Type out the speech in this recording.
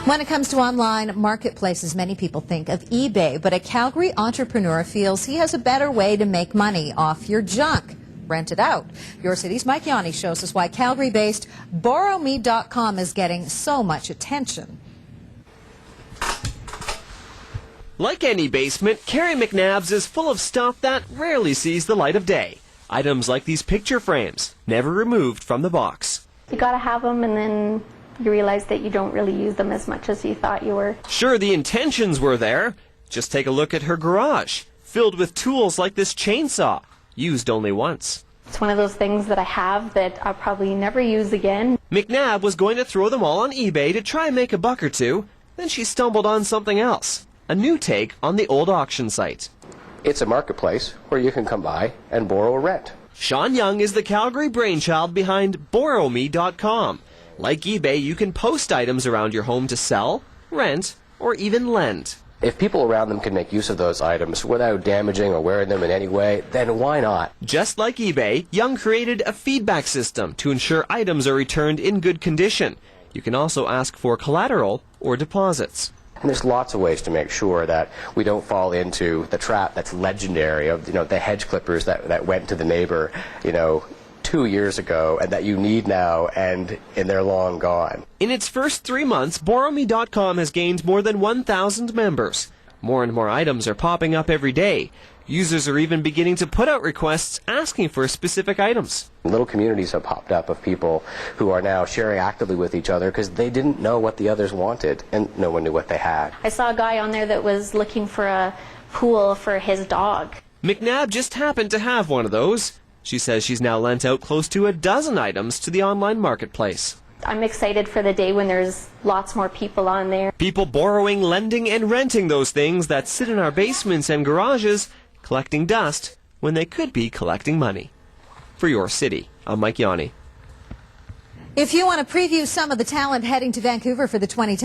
When it comes to online marketplaces, many people think of eBay, but a Calgary entrepreneur feels he has a better way to make money off your junk. Rent it out. Your City's Mike Yanni shows us why Calgary-based BorrowMe.com is getting so much attention. Like any basement, Carrie McNabb's is full of stuff that rarely sees the light of day. Items like these picture frames, never removed from the box. You gotta have them, and then you realize that you don't really use them as much as you thought you were. Sure, the intentions were there. Just take a look at her garage, filled with tools like this chainsaw, used only once. It's one of those things that I have that I'll probably never use again. McNabb was going to throw them all on eBay to try and make a buck or two. Then she stumbled on something else, a new take on the old auction site. It's a marketplace where you can come by and borrow or rent. Sean Young is the Calgary brainchild behind BorrowMe.com. Like eBay, you can post items around your home to sell, rent, or even lend. If people around them can make use of those items without damaging or wearing them in any way, then why not? Just like eBay, Young created a feedback system to ensure items are returned in good condition. You can also ask for collateral or deposits. And there's lots of ways to make sure that we don't fall into the trap that's legendary of, the hedge clippers that went to the neighbor, 2 years ago and that you need now and they're long gone. In its first 3 months, BorrowMe.com has gained more than 1,000 members. More and more items are popping up every day. Users are even beginning to put out requests asking for specific items. Little communities have popped up of people who are now sharing actively with each other because they didn't know what the others wanted and no one knew what they had. I saw a guy on there that was looking for a pool for his dog. McNabb just happened to have one of those. She says she's now lent out close to a dozen items to the online marketplace. I'm excited for the day when there's lots more people on there. People borrowing, lending, and renting those things that sit in our basements and garages, collecting dust when they could be collecting money. For Your City, I'm Mike Yanni. If you want to preview some of the talent heading to Vancouver for the 2010